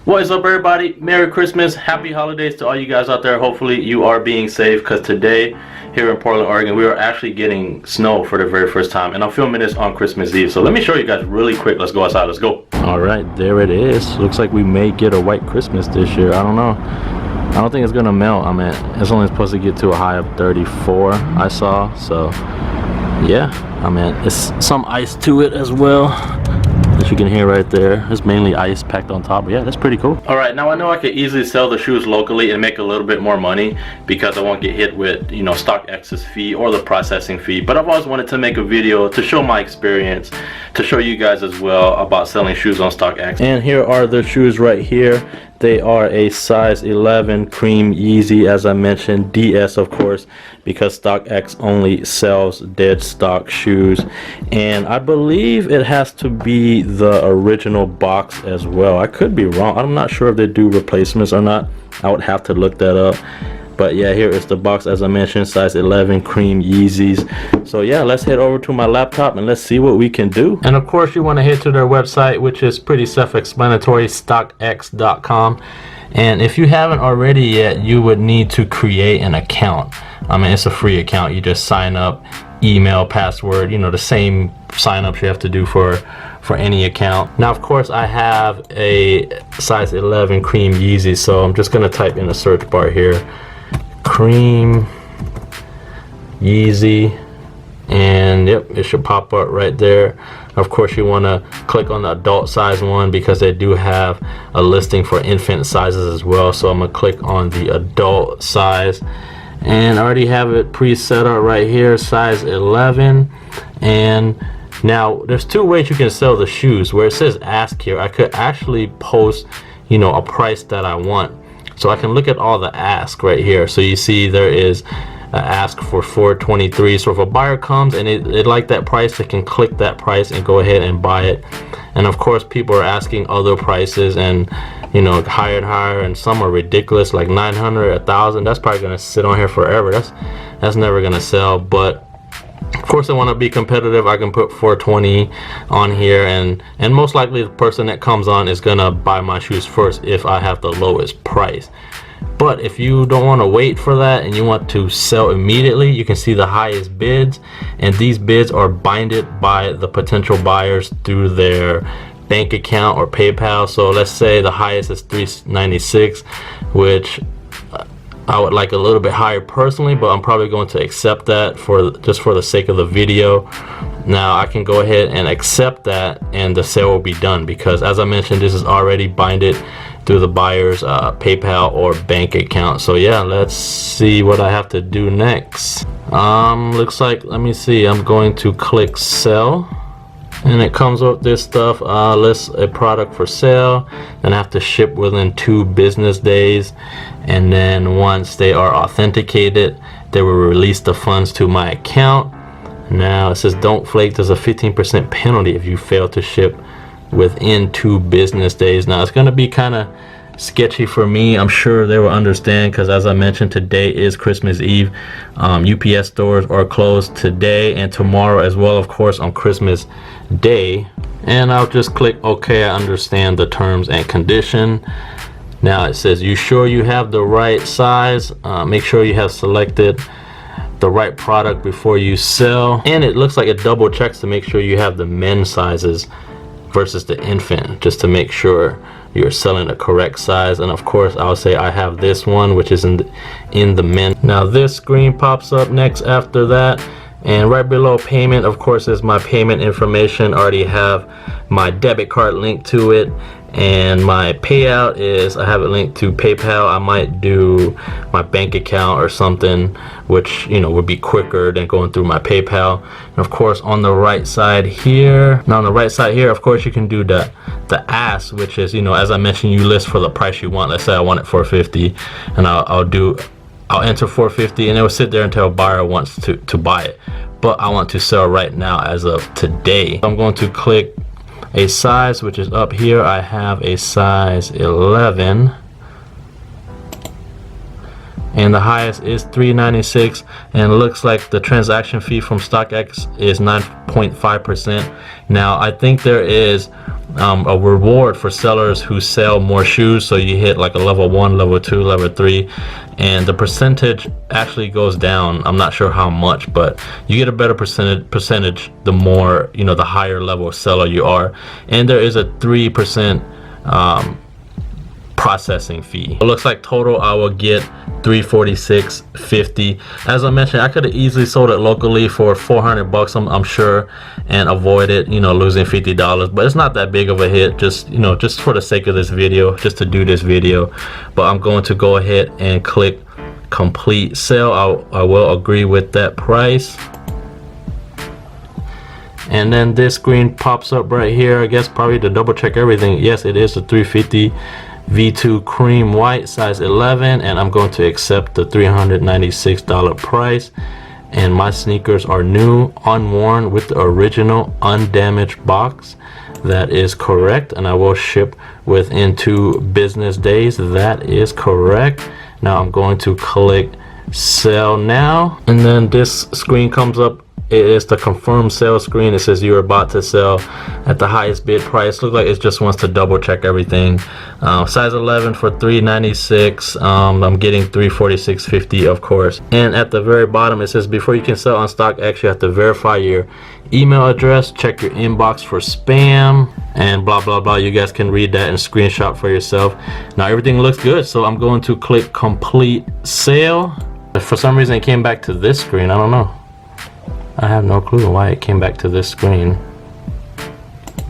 What is up, everybody? Merry Christmas, happy holidays to all you guys out there. Hopefully you are being safe, because today here in Portland, Oregon, we are actually getting snow for the very first time, and I'm filming this on Christmas Eve. So let me show you guys really quick. Let's go outside. Let's go. All right, there it is. Looks like we may get a white Christmas this year. I don't know. I don't think it's gonna melt. I mean, it's only supposed to get to a high of 34, I saw. So yeah, I mean, it's some ice to it as well, as you can hear right there. It's mainly ice packed on top. But yeah, that's pretty cool. All right, now I know I could easily sell the shoes locally and make a little bit more money, because I won't get hit with, you know, StockX's fee or the processing fee. But I've always wanted to make a video to show my experience, to show you guys as well about selling shoes on StockX. And here are the shoes right here. They are a size 11 cream Yeezy, as I mentioned, DS of course, because StockX only sells dead stock shoes. And I believe it has to be the original box as well. I could be wrong. I'm not sure if they do replacements or not. I would have to look that up. But yeah, here is the box, as I mentioned, size 11 cream Yeezys. So yeah, let's head over to my laptop and let's see what we can do. And of course, you want to head to their website, which is pretty self-explanatory, StockX.com. And if you haven't already yet, you would need to create an account. I mean, it's a free account. You just sign up, email, password, you know, the same sign-ups you have to do for any account. Now, of course, I have a size 11 cream Yeezy, so I'm just going to type in the search bar here, cream Yeezy, and yep, it should pop up right there. Of course, you want to click on the adult size one, because they do have a listing for infant sizes as well. So I'm gonna click on the adult size, and I already have it preset up right here, size 11. And now there's two ways you can sell the shoes. Where it says ask here, I could actually post, you know, a price that I want. So I can look at all the ask right here. So you see there is ask for $423. So if a buyer comes and it like that price, they can click that price and go ahead and buy it. And of course, people are asking other prices, and you know, higher and higher, and some are ridiculous, like 900, 1,000. That's probably gonna sit on here forever. That's never gonna sell. But of course, I want to be competitive. I can put 420 on here, and most likely the person that comes on is gonna buy my shoes first if I have the lowest price. But if you don't want to wait for that and you want to sell immediately, you can see the highest bids, and these bids are binded by the potential buyers through their bank account or PayPal. So let's say the highest is $396, which I would like a little bit higher personally, but I'm probably going to accept that just for the sake of the video. Now I can go ahead and accept that, and the sale will be done, because as I mentioned, this is already binded through the buyer's PayPal or bank account. So yeah, let's see what I have to do next. Looks like, let me see, I'm going to click sell, and it comes up this stuff, list a product for sale, and I have to ship within 2 business days, and then once they are authenticated, they will release the funds to my account. Now it says don't flake, there's a 15% penalty if you fail to ship within 2 business days. Now it's going to be kind of sketchy for me. I'm sure they will understand, because as I mentioned, today is Christmas Eve. UPS stores are closed today and tomorrow as well, of course, on Christmas Day. And I'll just click OK. I understand the terms and condition. Now it says, you sure you have the right size? Make sure you have selected the right product before you sell. And it looks like it double checks to make sure you have the men's sizes versus the infant, just to make sure you're selling the correct size. And of course, I'll say I have this one, which is in the men. Now this screen pops up next after that, and right below payment, of course, is my payment information. I already have my debit card linked to it, and my payout is, I have it linked to PayPal. I might do my bank account or something, which, you know, would be quicker than going through my PayPal. And of course, on the right side here, of course, you can do the ask, which is, you know, as I mentioned, you list for the price you want. Let's say I want it $450, and I'll enter $450, and it will sit there until a buyer wants to buy it. But I want to sell right now as of today. I'm going to click a size, which is up here. I have a size 11. and the highest is $3.96, and it looks like the transaction fee from StockX is 9.5%. Now I think there is a reward for sellers who sell more shoes, so you hit like a level 1, level 2, level 3, and the percentage actually goes down. I'm not sure how much, but you get a better percentage the more, you know, the higher level seller you are. And there is a 3% processing fee. It looks like total I will get $346.50. As I mentioned, I could have easily sold it locally for 400 bucks, I'm sure, and avoided, you know, losing $50, but it's not that big of a hit, just, you know, just for the sake of this video, just to do this video. But I'm going to go ahead and click complete sale. I will agree with that price. And then this screen pops up right here, I guess probably to double check everything. Yes, it is a 350 V2 cream white, size 11, and I'm going to accept the $396 price. And my sneakers are new, unworn, with the original undamaged box. That is correct, and I will ship within 2 business days. That is correct. Now I'm going to click sell now, and then this screen comes up. It is the confirm sale screen. It says you're about to sell at the highest bid price. Looks like it just wants to double check everything. Size 11 for $396. I'm getting $346.50, of course. And at the very bottom it says before you can sell on StockX, you have to verify your email address, check your inbox for spam, and blah blah blah. You guys can read that and screenshot for yourself. Now everything looks good, so I'm going to click complete sale. If for some reason it came back to this screen, I don't know. I have no clue why it came back to this screen.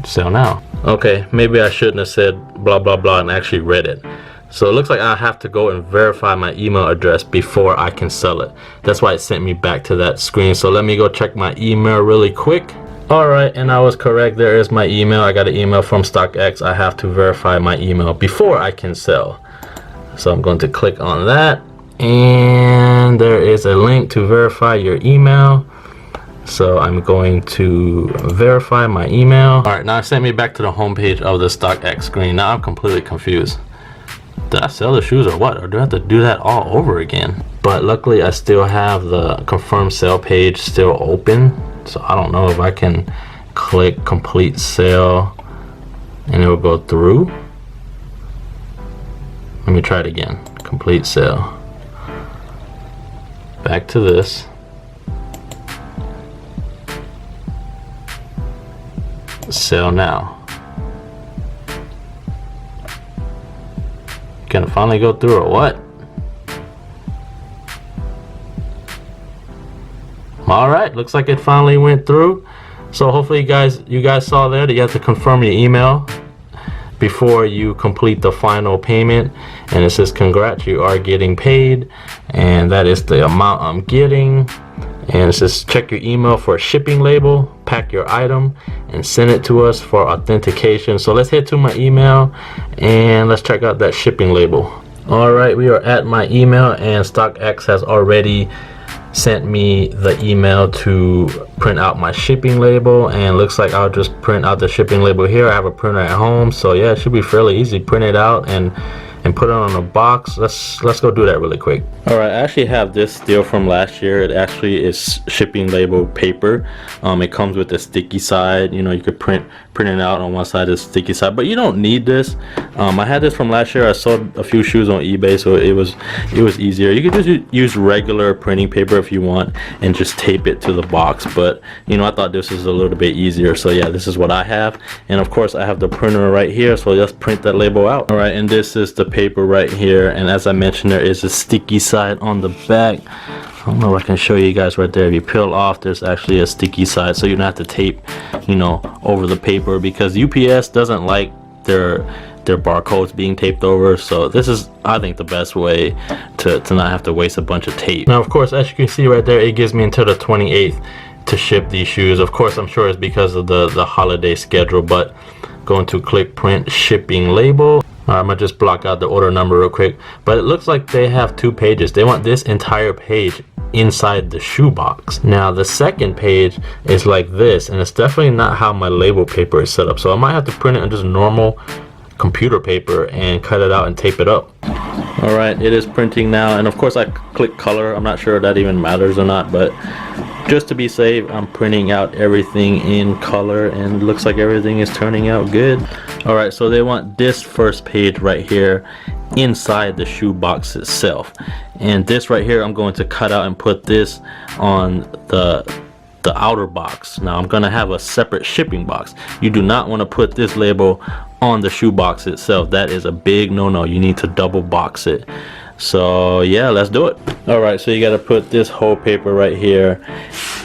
Sell now. Okay, maybe I shouldn't have said blah blah blah and actually read it. So it looks like I have to go and verify my email address before I can sell it. That's why it sent me back to that screen. So let me go check my email really quick. Alright, and I was correct. There is my email. I got an email from StockX. I have to verify my email before I can sell. So I'm going to click on that, and there is a link to verify your email. So I'm going to verify my email. All right, now it sent me back to the home page of the StockX screen. Now I'm completely confused. Did I sell the shoes or what? Or do I have to do that all over again? But luckily I still have the confirm sale page still open. So I don't know if I can click complete sale and it will go through. Let me try it again. Complete sale. Back to this. Sell now. Can it finally go through or what? All right, looks like it finally went through. So hopefully you guys saw there that you have to confirm your email before you complete the final payment, and it says congrats, you are getting paid, and that is the amount I'm getting. And it says check your email for a shipping label, pack your item, and send it to us for authentication. So let's head to my email and let's check out that shipping label. All right, we are at my email, and StockX has already sent me the email to print out my shipping label, and looks like I'll just print out the shipping label here. I have a printer at home, so yeah, it should be fairly easy. Print it out and put it on a box. Let's go do that really quick. All right, I actually have this still from last year. It actually is shipping label paper. It comes with a sticky side. You know, you could print it out on one side, the sticky side, but you don't need this. I had this from last year. I sold a few shoes on eBay, so it was easier. You could just use regular printing paper if you want and just tape it to the box, but you know, I thought this was a little bit easier, so yeah, this is what I have. And of course I have the printer right here, so let's print that label out. All right, and this is the paper right here, and as I mentioned, there is a sticky side on the back. I don't know if I can show you guys right there. If you peel off, there's actually a sticky side, so you don't have to tape, you know, over the paper, because UPS doesn't like their barcodes being taped over. So this is, I think, the best way to not have to waste a bunch of tape. Now of course, as you can see right there, it gives me until the 28th to ship these shoes. Of course, I'm sure it's because of the holiday schedule, but going to click print shipping label. I'm gonna just block out the order number real quick, but it looks like they have 2 pages. They want this entire page inside the shoebox. Now the second page is like this, and it's definitely not how my label paper is set up, so I might have to print it on just normal computer paper and cut it out and tape it up. All right, it is printing now, and of course I click color. I'm not sure if that even matters or not, but just to be safe, I'm printing out everything in color, and it looks like everything is turning out good. All right, so they want this first page right here inside the shoe box itself, and this right here I'm going to cut out and put this on the outer box. Now I'm gonna have a separate shipping box. You do not want to put this label on the shoe box itself. That is a big no-no. You need to double box it. So yeah, let's do it. All right, so you got to put this whole paper right here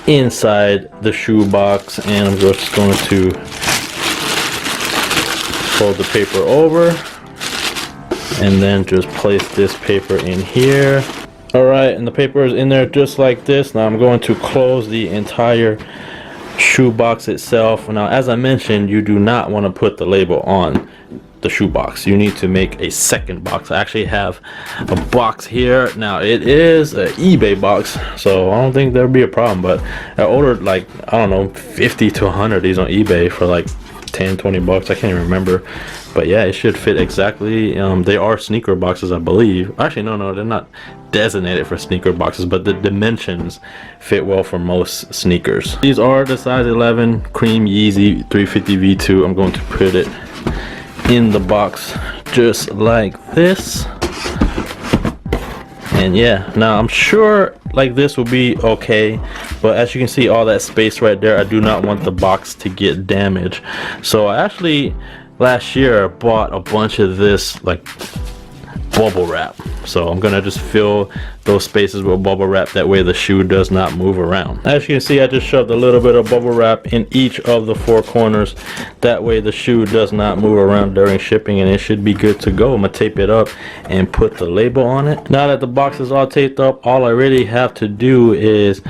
inside the shoe box, and I'm just going to fold the paper over and then just place this paper in here. All right, and the paper is in there just like this. Now I'm going to close the entire shoe box itself. Now, as I mentioned, you do not want to put the label on the shoe box. You need to make a second box. I actually have a box here. Now it is an eBay box, so I don't think there'll be a problem, but I ordered like, I don't know, 50 to 100 of these on eBay for like 10-20 bucks. I can't even remember, but yeah, it should fit exactly. They are sneaker boxes, I believe. Actually, no, they're not designated for sneaker boxes, but the dimensions fit well for most sneakers. These are the size 11 Cream Yeezy 350 V2. I'm going to put it in the box just like this, and yeah, now I'm sure like this will be okay, but as you can see, all that space right there, I do not want the box to get damaged. So I actually last year bought a bunch of this like bubble wrap, so I'm gonna just fill those spaces with bubble wrap. That way the shoe does not move around. As you can see, I just shoved a little bit of bubble wrap in each of the four corners. That way the shoe does not move around during shipping, and it should be good to go. I'm gonna tape it up and put the label on it. Now that the box is all taped up, all I really have to do is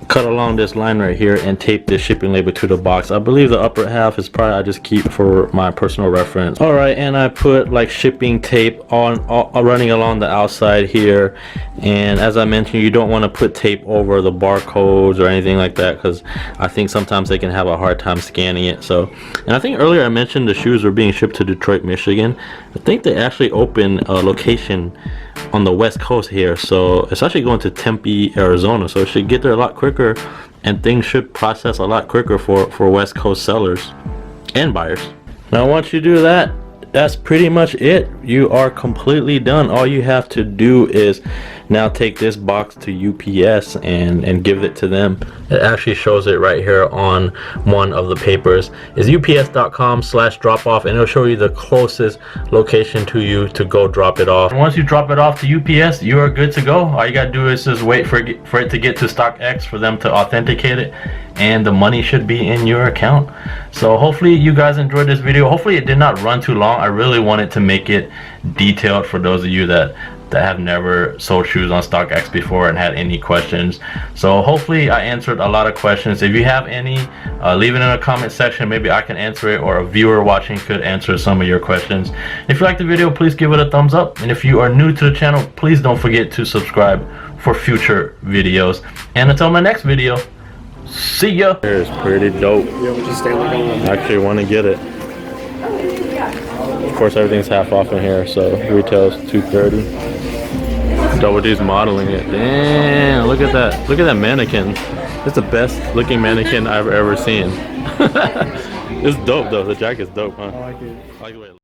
cut along this line right here and tape this shipping label to the box. I believe the upper half is probably, I just keep for my personal reference. All right, and I put like shipping tape on running along the outside here, and as I mentioned, you don't want to put tape over the barcodes or anything like that, because I think sometimes they can have a hard time scanning it. So, and I think earlier I mentioned the shoes are being shipped to Detroit, Michigan. I think they actually opened a location on the west coast here, so it's actually going to Tempe, Arizona, so it should get there a lot quicker, and things should process a lot quicker for west coast sellers and buyers. Now once you do that, that's pretty much it. You are completely done. All you have to do is now take this box to UPS and give it to them. It actually shows it right here on one of the papers. It's ups.com/drop-off, and it'll show you the closest location to you to go drop it off. And once you drop it off to UPS, you are good to go. All you gotta do is just wait for it to get to StockX for them to authenticate it, and the money should be in your account. So hopefully you guys enjoyed this video. Hopefully it did not run too long. I really wanted to make it detailed for those of you that have never sold shoes on StockX before and had any questions. So hopefully I answered a lot of questions. If you have any, leave it in the comment section. Maybe I can answer it, or a viewer watching could answer some of your questions. If you like the video, please give it a thumbs up, and if you are new to the channel, please don't forget to subscribe for future videos. And until my next video, see ya. It's pretty dope. I actually want to get it. Of course, everything's half off in here, so retail's $230. Double D's modeling it. Damn, look at that. Look at that mannequin. It's the best looking mannequin I've ever seen. It's dope though. The jacket's dope, huh? I like it.